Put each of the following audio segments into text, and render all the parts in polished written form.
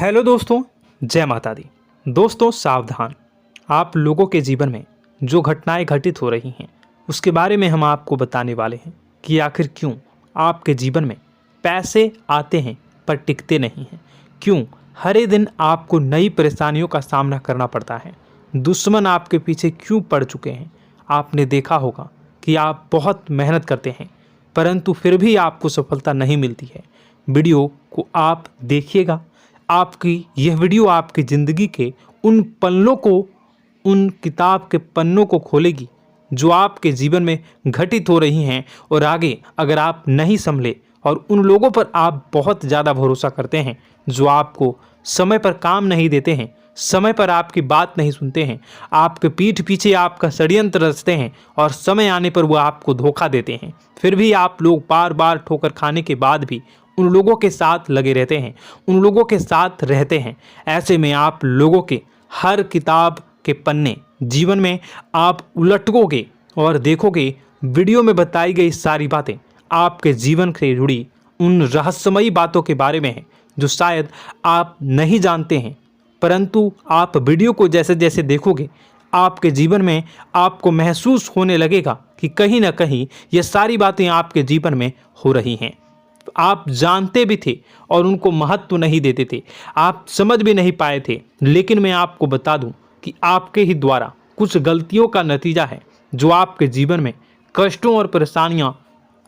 Hello दोस्तों, जय माता दी। दोस्तों सावधान, आप लोगों के जीवन में जो घटनाएं घटित हो रही हैं उसके बारे में हम आपको बताने वाले हैं कि आखिर क्यों आपके जीवन में पैसे आते हैं पर टिकते नहीं हैं। क्यों हर एक दिन आपको नई परेशानियों का सामना करना पड़ता है। दुश्मन आपके पीछे क्यों पड़ चुके हैं। आपने देखा होगा कि आप बहुत मेहनत करते हैं परंतु फिर भी आपको सफलता नहीं मिलती है। वीडियो को आप देखिएगा। आपकी यह वीडियो आपकी ज़िंदगी के उन पन्नों को, उन किताब के पन्नों को खोलेगी जो आपके जीवन में घटित हो रही हैं। और आगे अगर आप नहीं संभले और उन लोगों पर आप बहुत ज़्यादा भरोसा करते हैं जो आपको समय पर काम नहीं देते हैं, समय पर आपकी बात नहीं सुनते हैं, आपके पीठ पीछे आपका षड्यंत्र रचते हैं और समय आने पर वो आपको धोखा देते हैं, फिर भी आप लोग बार बार ठोकर खाने के बाद भी उन लोगों के साथ लगे रहते हैं, उन लोगों के साथ रहते हैं। ऐसे में आप लोगों के हर किताब के पन्ने जीवन में आप उलटोगे और देखोगे वीडियो में बताई गई सारी बातें आपके जीवन से जुड़ी उन रहस्यमयी बातों के बारे में हैं जो शायद आप नहीं जानते हैं। परंतु आप वीडियो को जैसे जैसे देखोगे आपके जीवन में आपको महसूस होने लगेगा कि कहीं ना कहीं ये सारी बातें आपके जीवन में हो रही हैं। आप जानते भी थे और उनको महत्व नहीं देते थे, आप समझ भी नहीं पाए थे। लेकिन मैं आपको बता दूं कि आपके ही द्वारा कुछ गलतियों का नतीजा है जो आपके जीवन में कष्टों और परेशानियां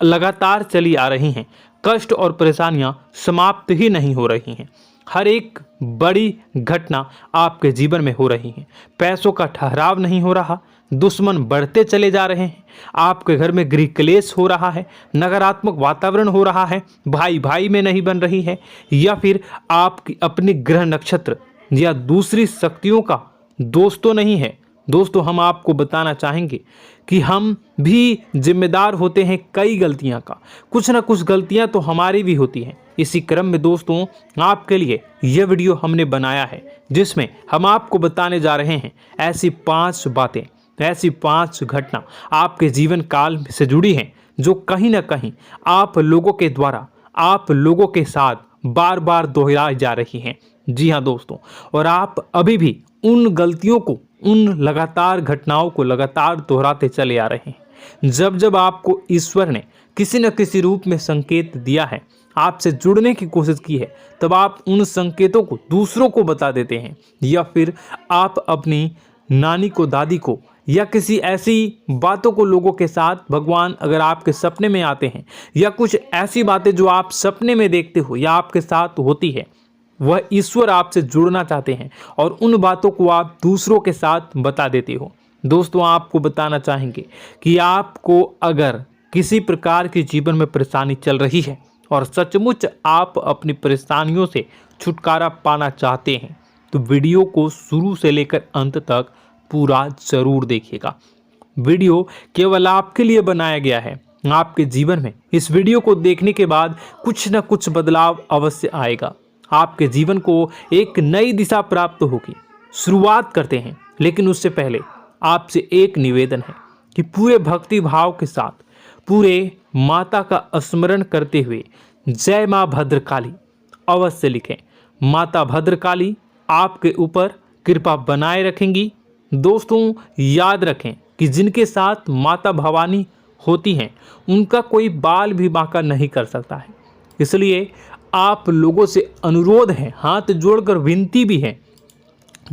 लगातार चली आ रही हैं। कष्ट और परेशानियां समाप्त ही नहीं हो रही हैं। हर एक बड़ी घटना आपके जीवन में हो रही है। पैसों का ठहराव नहीं हो रहा, दुश्मन बढ़ते चले जा रहे हैं, आपके घर में गृह क्लेश हो रहा है, नकारात्मक वातावरण हो रहा है, भाई भाई में नहीं बन रही है, या फिर आपकी अपनी ग्रह नक्षत्र या दूसरी शक्तियों का दोष तो नहीं है। दोस्तों हम आपको बताना चाहेंगे कि हम भी जिम्मेदार होते हैं कई गलतियां का। कुछ ना कुछ गलतियां तो हमारी भी होती हैं। इसी क्रम में दोस्तों आपके लिए यह वीडियो हमने बनाया है जिसमें हम आपको बताने जा रहे हैं ऐसी 5 बातें, ऐसी 5 घटना आपके जीवन काल से जुड़ी हैं जो कहीं ना कहीं आप लोगों के द्वारा आप लोगों के साथ बार बार दोहराई जा रही हैं। जी हाँ दोस्तों, और आप अभी भी उन गलतियों को, उन लगातार घटनाओं को लगातार दोहराते चले आ रहे हैं। जब जब आपको ईश्वर ने किसी न किसी रूप में संकेत दिया है, आपसे जुड़ने की कोशिश की है, तब आप उन संकेतों को दूसरों को बता देते हैं, या फिर आप अपनी नानी को, दादी को, या किसी ऐसी बातों को लोगों के साथ, भगवान अगर आपके सपने में आते हैं या कुछ ऐसी बातें जो आप सपने में देखते हो या आपके साथ होती है, वह ईश्वर आपसे जुड़ना चाहते हैं और उन बातों को आप दूसरों के साथ बता देते हो। दोस्तों आपको बताना चाहेंगे कि आपको अगर किसी प्रकार की जीवन में परेशानी चल रही है और सचमुच आप अपनी परेशानियों से छुटकारा पाना चाहते हैं तो वीडियो को शुरू से लेकर अंत तक पूरा जरूर देखिएगा। वीडियो केवल आपके लिए बनाया गया है। आपके जीवन में इस वीडियो को देखने के बाद कुछ न कुछ बदलाव अवश्य आएगा। आपके जीवन को एक नई दिशा प्राप्त होगी। शुरुआत करते हैं, लेकिन उससे पहले आपसे एक निवेदन है कि पूरे भक्ति भाव के साथ, पूरे माता का स्मरण करते हुए जय माँ भद्रकाली अवश्य लिखें। माता भद्रकाली आपके ऊपर कृपा बनाए रखेंगी। दोस्तों याद रखें कि जिनके साथ माता भवानी होती हैं उनका कोई बाल भी बांका नहीं कर सकता है। इसलिए आप लोगों से अनुरोध है, हाथ जोड़कर विनती भी है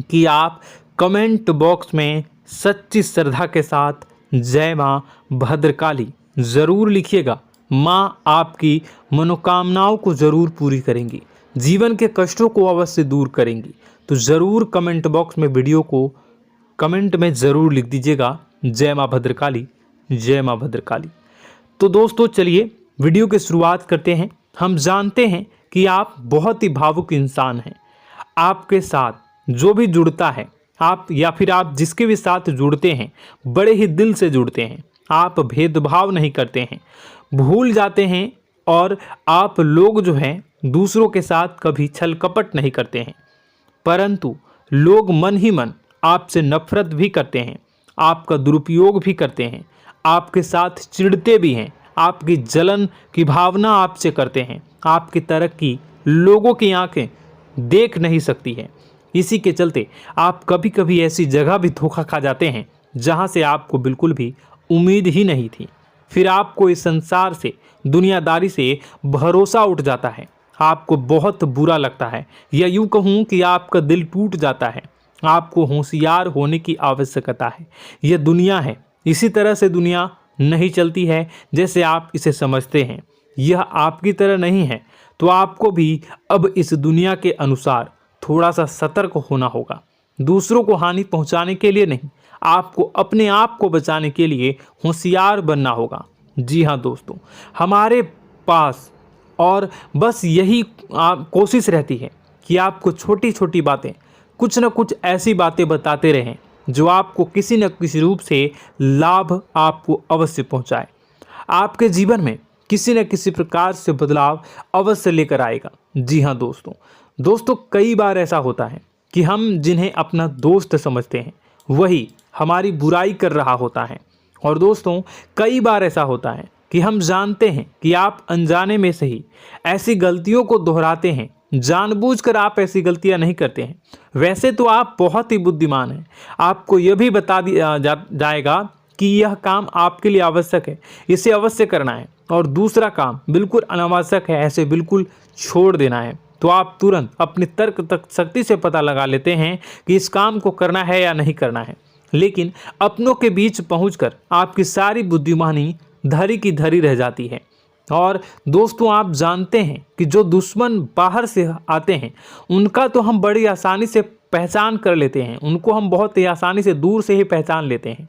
कि आप कमेंट बॉक्स में सच्ची श्रद्धा के साथ जय माँ भद्रकाली ज़रूर लिखिएगा। माँ आपकी मनोकामनाओं को ज़रूर पूरी करेंगी, जीवन के कष्टों को अवश्य दूर करेंगी। तो ज़रूर कमेंट बॉक्स में वीडियो को कमेंट में ज़रूर लिख दीजिएगा जय माँ भद्रकाली, जय माँ भद्रकाली। तो दोस्तों चलिए वीडियो की शुरुआत करते हैं। हम जानते हैं कि आप बहुत ही भावुक इंसान हैं। आपके साथ जो भी जुड़ता है, आप या फिर आप जिसके भी साथ जुड़ते हैं बड़े ही दिल से जुड़ते हैं। आप भेदभाव नहीं करते हैं, भूल जाते हैं, और आप लोग जो हैं दूसरों के साथ कभी छल कपट नहीं करते हैं। परंतु लोग मन ही मन आपसे नफरत भी करते हैं, आपका दुरुपयोग भी करते हैं, आपके साथ चिढ़ते भी हैं, आपकी जलन की भावना आपसे करते हैं। आपकी तरक्की लोगों की आंखें देख नहीं सकती है। इसी के चलते आप कभी कभी ऐसी जगह भी धोखा खा जाते हैं जहां से आपको बिल्कुल भी उम्मीद ही नहीं थी। फिर आपको इस संसार से, दुनियादारी से भरोसा उठ जाता है। आपको बहुत बुरा लगता है, या यूं कहूं कि आपका दिल टूट जाता है। आपको होशियार होने की आवश्यकता है। यह दुनिया है, इसी तरह से दुनिया नहीं चलती है जैसे आप इसे समझते हैं। यह आपकी तरह नहीं है, तो आपको भी अब इस दुनिया के अनुसार थोड़ा सा सतर्क होना होगा। दूसरों को हानि पहुंचाने के लिए नहीं, आपको अपने आप को बचाने के लिए होशियार बनना होगा। जी हाँ दोस्तों, हमारे पास और बस यही कोशिश रहती है कि आपको छोटी छोटी बातें, कुछ न कुछ ऐसी बातें बताते रहें जो आपको किसी न किसी रूप से लाभ आपको अवश्य पहुंचाए, आपके जीवन में किसी न किसी प्रकार से बदलाव अवश्य लेकर आएगा। जी हाँ दोस्तों, कई बार ऐसा होता है कि हम जिन्हें अपना दोस्त समझते हैं वही हमारी बुराई कर रहा होता है। और दोस्तों, कई बार ऐसा होता है कि हम जानते हैं कि आप अनजाने में से ही ऐसी गलतियों को दोहराते हैं। जानबूझकर आप ऐसी गलतियां नहीं करते हैं। वैसे तो आप बहुत ही बुद्धिमान हैं। आपको यह भी बता दिया जाएगा कि यह काम आपके लिए आवश्यक है, इसे अवश्य करना है, और दूसरा काम बिल्कुल अनावश्यक है, ऐसे बिल्कुल छोड़ देना है। तो आप तुरंत अपनी तर्क शक्ति से पता लगा लेते हैं कि इस काम को करना है या नहीं करना है। लेकिन अपनों के बीच पहुंचकर आपकी सारी बुद्धिमानी धरी की धरी रह जाती है। और दोस्तों, आप जानते हैं कि जो दुश्मन बाहर से आते हैं उनका तो हम बड़ी आसानी से पहचान कर लेते हैं, उनको हम बहुत ही आसानी से दूर से ही पहचान लेते हैं,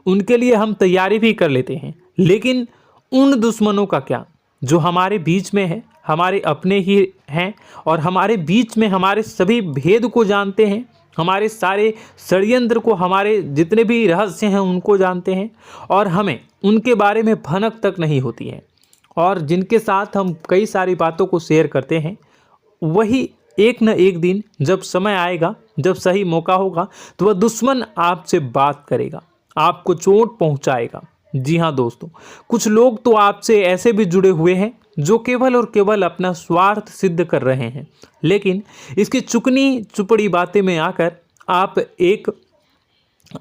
उनके लिए हम तैयारी भी कर लेते हैं। लेकिन उन दुश्मनों का क्या जो हमारे बीच में है, हमारे अपने ही हैं, और हमारे बीच में हमारे सभी भेद को जानते हैं, हमारे सारे षड्यंत्र को, हमारे जितने भी रहस्य हैं उनको जानते हैं, और हमें उनके बारे में भनक तक नहीं होती है, और जिनके साथ हम कई सारी बातों को शेयर करते हैं, वही एक न एक दिन जब समय आएगा, जब सही मौका होगा, तो वह दुश्मन आपसे बात करेगा, आपको चोट पहुंचाएगा। जी हाँ दोस्तों, कुछ लोग तो आपसे ऐसे भी जुड़े हुए हैं जो केवल और केवल अपना स्वार्थ सिद्ध कर रहे हैं। लेकिन इसकी चुकनी चुपड़ी बातें में आकर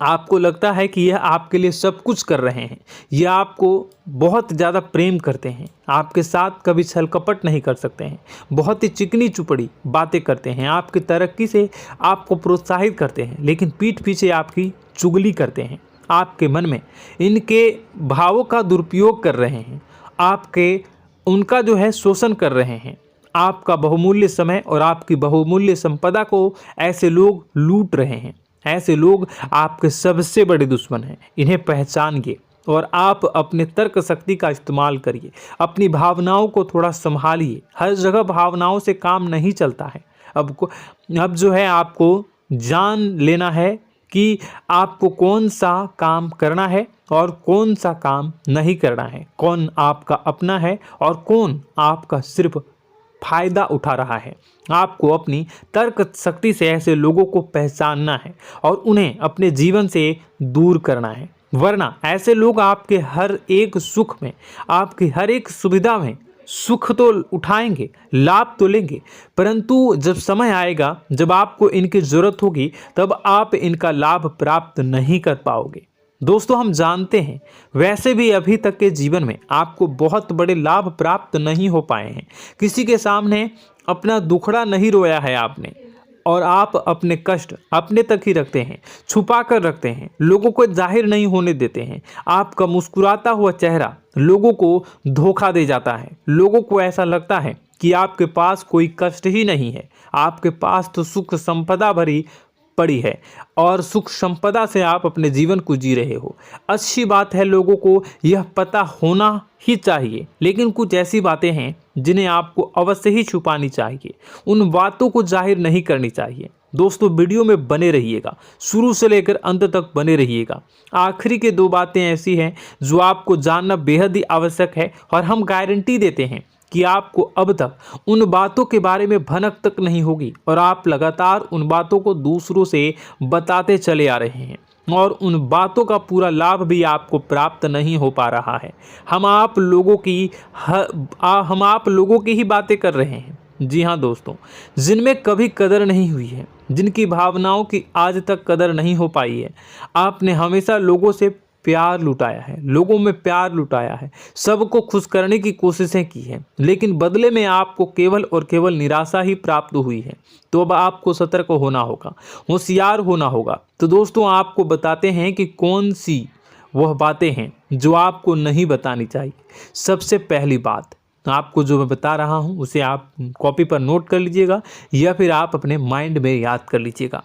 आपको लगता है कि यह आपके लिए सब कुछ कर रहे हैं, यह आपको बहुत ज़्यादा प्रेम करते हैं, आपके साथ कभी छल कपट नहीं कर सकते हैं, बहुत ही चिकनी चुपड़ी बातें करते हैं, आपकी तरक्की से आपको प्रोत्साहित करते हैं, लेकिन पीठ पीछे आपकी चुगली करते हैं, आपके मन में इनके भावों का दुरुपयोग कर रहे हैं, उनका जो है शोषण कर रहे हैं। आपका बहुमूल्य समय और आपकी बहुमूल्य संपदा को ऐसे लोग लूट रहे हैं। ऐसे लोग आपके सबसे बड़े दुश्मन हैं। इन्हें पहचानिए और आप अपने तर्क शक्ति का इस्तेमाल करिए। अपनी भावनाओं को थोड़ा संभालिए। हर जगह भावनाओं से काम नहीं चलता है। अब जो है आपको जान लेना है कि आपको कौन सा काम करना है और कौन सा काम नहीं करना है, कौन आपका अपना है और कौन आपका सिर्फ फायदा उठा रहा है। आपको अपनी तर्क शक्ति से ऐसे लोगों को पहचानना है और उन्हें अपने जीवन से दूर करना है, वरना ऐसे लोग आपके हर एक सुख में, आपकी हर एक सुविधा में सुख तो उठाएंगे, लाभ तो लेंगे, परंतु जब समय आएगा, जब आपको इनकी ज़रूरत होगी, तब आप इनका लाभ प्राप्त नहीं कर पाओगे। दोस्तों, हम जानते हैं वैसे भी अभी तक के जीवन में आपको बहुत बड़े लाभ प्राप्त नहीं हो पाए हैं। किसी के सामने अपना दुखड़ा नहीं रोया है आपने, और आप अपने कष्ट अपने तक ही रखते हैं, छुपा कर रखते हैं, लोगों को जाहिर नहीं होने देते हैं। आपका मुस्कुराता हुआ चेहरा लोगों को धोखा दे जाता है। लोगों को ऐसा लगता है कि आपके पास कोई कष्ट ही नहीं है, आपके पास तो सुख संपदा भरी पड़ी है और सुख संपदा से आप अपने जीवन को जी रहे हो। अच्छी बात है, लोगों को यह पता होना ही चाहिए, लेकिन कुछ ऐसी बातें हैं जिन्हें आपको अवश्य ही छुपानी चाहिए। उन बातों को जाहिर नहीं करनी चाहिए। दोस्तों, वीडियो में बने रहिएगा, शुरू से लेकर अंत तक बने रहिएगा। आखिरी के 2 बातें ऐसी हैं जो आपको जानना बेहद ही आवश्यक है, और हम गारंटी देते हैं कि आपको अब तक उन बातों के बारे में भनक तक नहीं होगी, और आप लगातार उन बातों को दूसरों से बताते चले आ रहे हैं, और उन बातों का पूरा लाभ भी आपको प्राप्त नहीं हो पा रहा है। हम आप लोगों की ही बातें कर रहे हैं, जी हाँ दोस्तों, जिनमें कभी कदर नहीं हुई है, जिनकी भावनाओं की आज तक कदर नहीं हो पाई है। आपने हमेशा लोगों से प्यार लुटाया है, लोगों में प्यार लुटाया है, सबको खुश करने की कोशिशें की है, लेकिन बदले में आपको केवल और केवल निराशा ही प्राप्त हुई है। तो अब आपको सतर्क होना होगा, होशियार होना होगा। तो दोस्तों आपको बताते हैं कि कौन सी वह बातें हैं जो आपको नहीं बतानी चाहिए। सबसे पहली बात, आपको जो मैं बता रहा हूं उसे आप कॉपी पर नोट कर लीजिएगा या फिर आप अपने माइंड में याद कर लीजिएगा।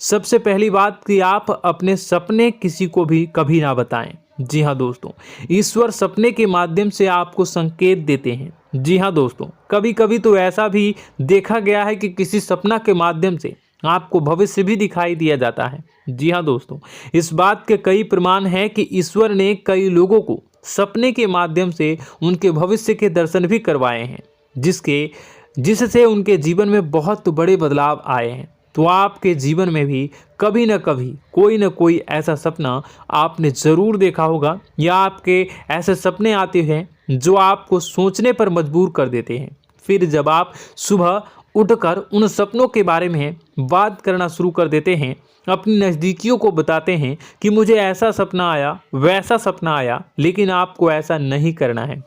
सबसे पहली बात कि आप अपने सपने किसी को भी कभी ना बताएं। जी हाँ दोस्तों, ईश्वर सपने के माध्यम से आपको संकेत देते हैं। जी हाँ दोस्तों, कभी कभी तो ऐसा भी देखा गया है कि किसी सपना के माध्यम से आपको भविष्य भी दिखाई दिया जाता है। जी हाँ दोस्तों, इस बात के कई प्रमाण हैं कि ईश्वर ने कई लोगों को सपने के माध्यम से उनके भविष्य के दर्शन भी करवाए हैं, जिससे उनके जीवन में बहुत बड़े बदलाव आए हैं। तो आपके जीवन में भी कभी न कभी कोई न कोई ऐसा सपना आपने ज़रूर देखा होगा, या आपके ऐसे सपने आते हैं जो आपको सोचने पर मजबूर कर देते हैं। फिर जब आप सुबह उठकर उन सपनों के बारे में बात करना शुरू कर देते हैं, अपनी नज़दीकियों को बताते हैं कि मुझे ऐसा सपना आया, वैसा सपना आया, लेकिन आपको ऐसा नहीं करना है।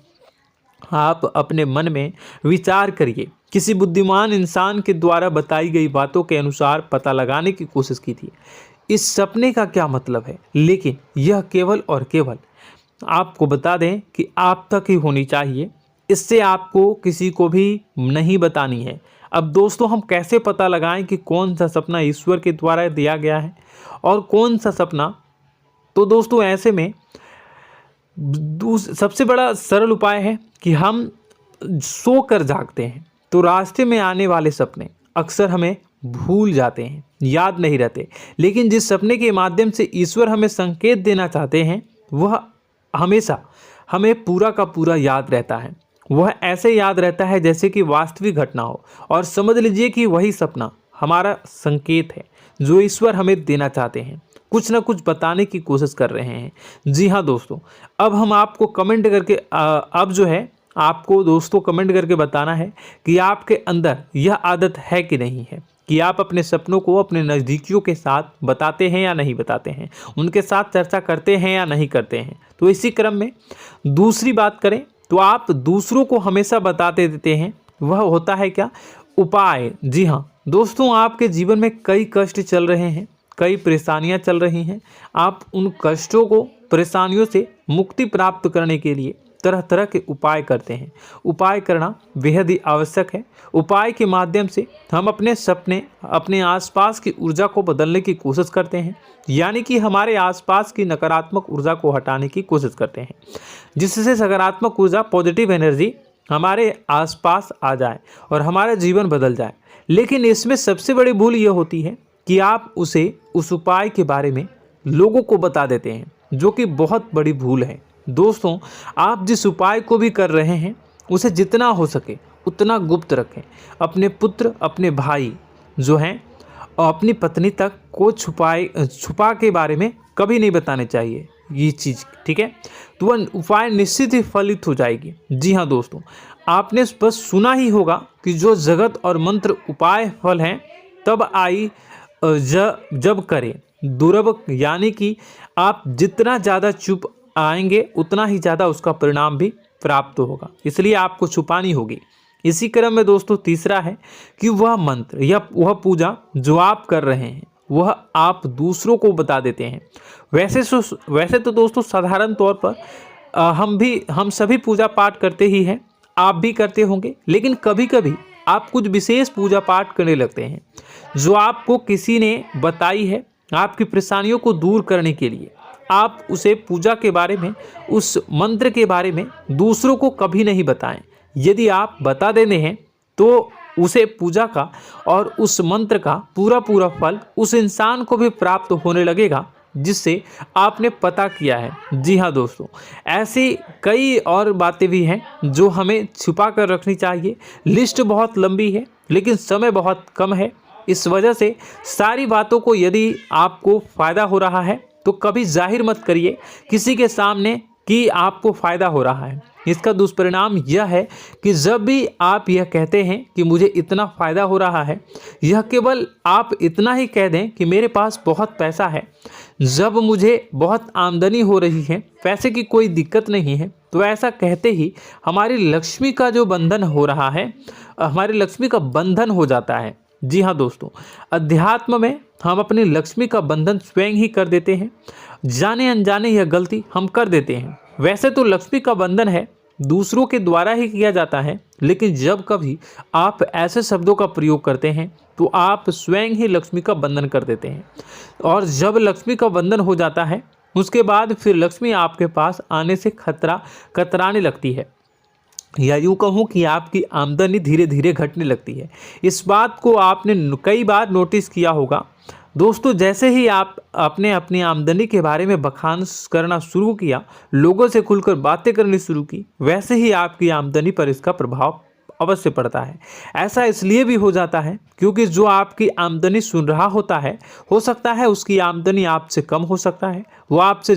आप अपने मन में विचार करिए। किसी बुद्धिमान इंसान के द्वारा बताई गई बातों के अनुसार पता लगाने की कोशिश की थी इस सपने का क्या मतलब है, लेकिन यह केवल और केवल आपको बता दें कि आप तक ही होनी चाहिए। इससे आपको किसी को भी नहीं बतानी है। अब दोस्तों हम कैसे पता लगाएं कि कौन सा सपना ईश्वर के द्वारा दिया गया है और कौन सा सपना? तो दोस्तों ऐसे में सबसे बड़ा सरल उपाय है कि हम सोकर जागते हैं तो रास्ते में आने वाले सपने अक्सर हमें भूल जाते हैं, याद नहीं रहते। लेकिन जिस सपने के माध्यम से ईश्वर हमें संकेत देना चाहते हैं वह हमेशा हमें पूरा का पूरा याद रहता है। वह ऐसे याद रहता है जैसे कि वास्तविक घटना हो, और समझ लीजिए कि वही सपना हमारा संकेत है जो ईश्वर हमें देना चाहते हैं, कुछ ना कुछ बताने की कोशिश कर रहे हैं। जी हाँ दोस्तों, अब हम आपको कमेंट करके अब जो है आपको दोस्तों कमेंट करके बताना है कि आपके अंदर यह आदत है कि नहीं है, कि आप अपने सपनों को अपने नज़दीकियों के साथ बताते हैं या नहीं बताते हैं, उनके साथ चर्चा करते हैं या नहीं करते हैं। तो इसी क्रम में दूसरी बात करें तो आप दूसरों को हमेशा बताते देते हैं, वह होता है क्या? उपाय। जी हाँ दोस्तों, आपके जीवन में कई कष्ट चल रहे हैं, कई परेशानियां चल रही हैं। आप उन कष्टों को, परेशानियों से मुक्ति प्राप्त करने के लिए तरह तरह के उपाय करते हैं। उपाय करना बेहद ही आवश्यक है। उपाय के माध्यम से हम अपने सपने, अपने आसपास की ऊर्जा को बदलने की कोशिश करते हैं, यानी कि हमारे आसपास की नकारात्मक ऊर्जा को हटाने की कोशिश करते हैं, जिससे सकारात्मक ऊर्जा, पॉजिटिव एनर्जी हमारे आसपास आ जाए और हमारा जीवन बदल जाए। लेकिन इसमें सबसे बड़ी भूल यह होती है कि आप उस उपाय के बारे में लोगों को बता देते हैं, जो कि बहुत बड़ी भूल है। दोस्तों आप जिस उपाय को भी कर रहे हैं उसे जितना हो सके उतना गुप्त रखें। अपने पुत्र, अपने भाई जो हैं और अपनी पत्नी तक को छुपा के बारे में कभी नहीं बताने चाहिए ये चीज़, ठीक है? तो वह उपाय निश्चित ही फलित हो जाएगी। जी हाँ दोस्तों, आपने बस सुना ही होगा कि जो जगत और मंत्र उपाय फल हैं तब आई जब करें दुर्लभ, यानी कि आप जितना ज़्यादा चुप आएंगे उतना ही ज़्यादा उसका परिणाम भी प्राप्त होगा, इसलिए आपको छुपानी होगी। इसी क्रम में दोस्तों तीसरा है कि वह मंत्र या वह पूजा जो आप कर रहे हैं वह आप दूसरों को बता देते हैं। वैसे तो दोस्तों साधारण तौर पर हम सभी पूजा पाठ करते ही हैं, आप भी करते होंगे, लेकिन कभी कभी आप कुछ विशेष पूजा पाठ करने लगते हैं जो आपको किसी ने बताई है आपकी परेशानियों को दूर करने के लिए। आप उसे पूजा के बारे में, उस मंत्र के बारे में दूसरों को कभी नहीं बताएं। यदि आप बता देते हैं तो उसे पूजा का और उस मंत्र का पूरा फल उस इंसान को भी प्राप्त होने लगेगा जिससे आपने पता किया है। जी हाँ दोस्तों, ऐसी कई और बातें भी हैं जो हमें छुपा कर रखनी चाहिए। लिस्ट बहुत लंबी है लेकिन समय बहुत कम है, इस वजह से सारी बातों को यदि आपको फ़ायदा हो रहा है तो कभी जाहिर मत करिए, किसी के सामने कि आपको फ़ायदा हो रहा है। इसका दुष्परिणाम यह है कि जब भी आप यह कहते हैं कि मुझे इतना फ़ायदा हो रहा है, यह केवल आप इतना ही कह दें कि मेरे पास बहुत पैसा है, जब मुझे बहुत आमदनी हो रही है, पैसे की कोई दिक्कत नहीं है, तो ऐसा कहते ही हमारी लक्ष्मी का जो बंधन हो रहा है, हमारी लक्ष्मी का बंधन हो जाता है। जी हाँ दोस्तों, अध्यात्म में हम अपनी लक्ष्मी का बंधन स्वयं ही कर देते हैं। जाने अनजाने यह गलती हम कर देते हैं। वैसे तो लक्ष्मी का बंधन है दूसरों के द्वारा ही किया जाता है, लेकिन जब कभी आप ऐसे शब्दों का प्रयोग करते हैं तो आप स्वयं ही लक्ष्मी का बंधन कर देते हैं। और जब लक्ष्मी का बंधन हो जाता है, उसके बाद फिर लक्ष्मी आपके पास आने से कतराने लगती है, या यूँ कहूँ कि आपकी आमदनी धीरे धीरे घटने लगती है। इस बात को आपने कई बार नोटिस किया होगा दोस्तों। जैसे ही आप अपने अपनी आमदनी के बारे में बखान करना शुरू किया, लोगों से खुलकर बातें करनी शुरू की, वैसे ही आपकी आमदनी पर इसका प्रभाव अवश्य पड़ता है। ऐसा इसलिए भी हो जाता है क्योंकि जो आपकी आमदनी सुन रहा होता है, हो सकता है उसकी आमदनी आपसे कम हो सकता है, वो आपसे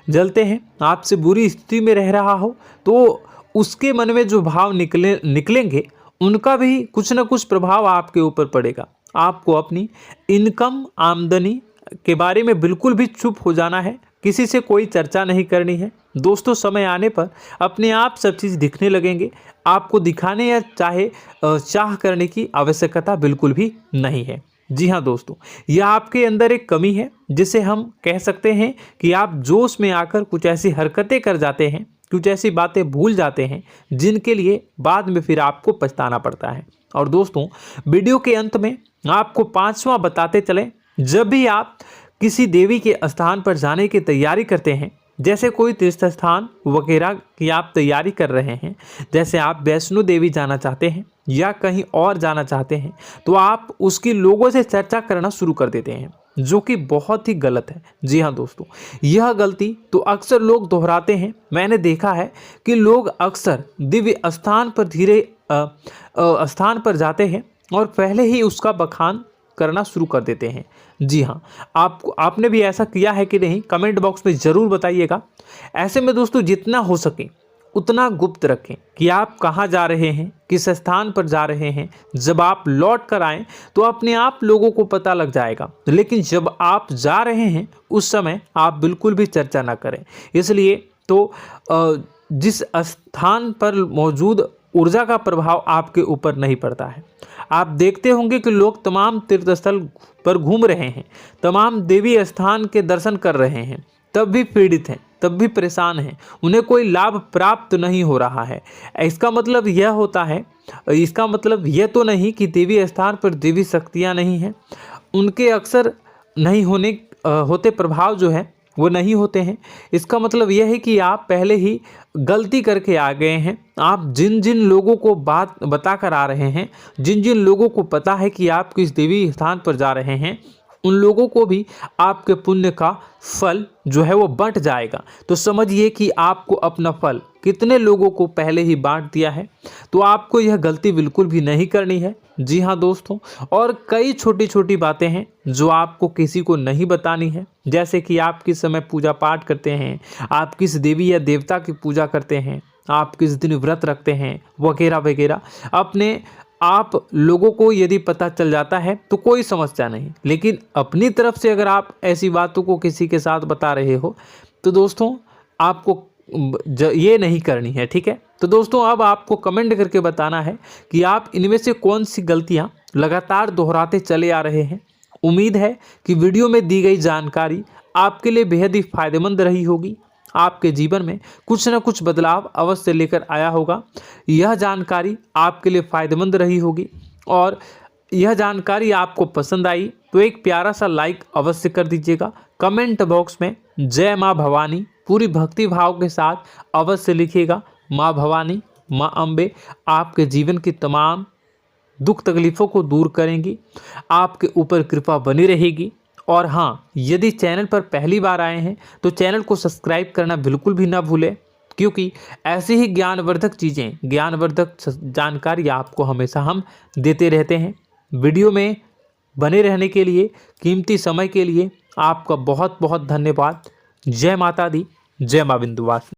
जलते हैं, आपसे बुरी स्थिति में रह रहा हो, तो उसके मन में जो भाव निकलेंगे उनका भी कुछ न कुछ प्रभाव आपके ऊपर पड़ेगा। आपको अपनी इनकम आमदनी के बारे में बिल्कुल भी चुप हो जाना है, किसी से कोई चर्चा नहीं करनी है दोस्तों। समय आने पर अपने आप सब चीज़ दिखने लगेंगे। आपको दिखाने या चाह करने की आवश्यकता बिल्कुल भी नहीं है। जी हाँ दोस्तों, यह आपके अंदर एक कमी है, जिसे हम कह सकते हैं कि आप जोश में आकर कुछ ऐसी हरकतें कर जाते हैं, कुछ ऐसी बातें भूल जाते हैं जिनके लिए बाद में फिर आपको पछताना पड़ता है। और दोस्तों, वीडियो के अंत में आपको 5वां बताते चलें, जब भी आप किसी देवी के स्थान पर जाने की तैयारी करते हैं, जैसे कोई तीर्थ स्थान वगैरह की आप तैयारी कर रहे हैं, जैसे आप वैष्णो देवी जाना चाहते हैं या कहीं और जाना चाहते हैं, तो आप उसकी लोगों से चर्चा करना शुरू कर देते हैं, जो कि बहुत ही गलत है। जी हाँ दोस्तों, यह गलती तो अक्सर लोग दोहराते हैं। मैंने देखा है कि लोग अक्सर दिव्य स्थान पर जाते हैं और पहले ही उसका बखान करना शुरू कर देते हैं। जी हाँ, आपने भी ऐसा किया है कि नहीं, कमेंट बॉक्स में ज़रूर बताइएगा। ऐसे में दोस्तों, जितना हो सके उतना गुप्त रखें कि आप कहाँ जा रहे हैं, किस स्थान पर जा रहे हैं। जब आप लौट कर आएँ तो अपने आप लोगों को पता लग जाएगा, लेकिन जब आप जा रहे हैं उस समय आप बिल्कुल भी चर्चा ना करें। इसलिए तो जिस स्थान पर मौजूद ऊर्जा का प्रभाव आपके ऊपर नहीं पड़ता है। आप देखते होंगे कि लोग तमाम तीर्थ स्थल पर घूम रहे हैं, तमाम देवी स्थान के दर्शन कर रहे हैं, तब भी पीड़ित हैं, तब भी परेशान हैं, उन्हें कोई लाभ प्राप्त नहीं हो रहा है। इसका मतलब यह तो नहीं कि देवी स्थान पर देवी शक्तियाँ नहीं हैं, उनके अक्सर नहीं होते प्रभाव जो है वो नहीं होते हैं। इसका मतलब यह है कि आप पहले ही गलती करके आ गए हैं। आप जिन जिन लोगों को बात बता कर आ रहे हैं, जिन जिन लोगों को पता है कि आप किस देवी स्थान पर जा रहे हैं, उन लोगों को भी आपके पुण्य का फल जो है वो बंट जाएगा। तो समझिए कि आपको अपना फल कितने लोगों को पहले ही बांट दिया है। तो आपको यह गलती बिल्कुल भी नहीं करनी है। जी हाँ दोस्तों, और कई छोटी छोटी बातें हैं जो आपको किसी को नहीं बतानी है, जैसे कि आप किस समय पूजा पाठ करते हैं, आप किस देवी या देवता की पूजा करते हैं, आप किस दिन व्रत रखते हैं, वगैरह वगैरह। अपने आप लोगों को यदि पता चल जाता है तो कोई समस्या नहीं, लेकिन अपनी तरफ से अगर आप ऐसी बातों को किसी के साथ बता रहे हो तो दोस्तों आपको ये नहीं करनी है, ठीक है। तो दोस्तों, अब आपको कमेंट करके बताना है कि आप इनमें से कौन सी गलतियां लगातार दोहराते चले आ रहे हैं। उम्मीद है कि वीडियो में दी गई जानकारी आपके लिए बेहद ही फायदेमंद रही होगी, आपके जीवन में कुछ न कुछ बदलाव अवश्य लेकर आया होगा। यह जानकारी आपके लिए फ़ायदेमंद रही होगी और यह जानकारी आपको पसंद आई तो एक प्यारा सा लाइक अवश्य कर दीजिएगा। कमेंट बॉक्स में जय माँ भवानी पूरी भक्ति भाव के साथ अवश्य लिखिएगा। माँ भवानी, माँ अम्बे आपके जीवन की तमाम दुख तकलीफ़ों को दूर करेंगी, आपके ऊपर कृपा बनी रहेगी। और हाँ, यदि चैनल पर पहली बार आए हैं तो चैनल को सब्सक्राइब करना बिल्कुल भी ना भूलें, क्योंकि ऐसी ही ज्ञानवर्धक चीज़ें, ज्ञानवर्धक जानकारी आपको हमेशा हम देते रहते हैं। वीडियो में बने रहने के लिए, कीमती समय के लिए आपका बहुत बहुत धन्यवाद। जय माता दी, जय मां विंध्यवासिनी।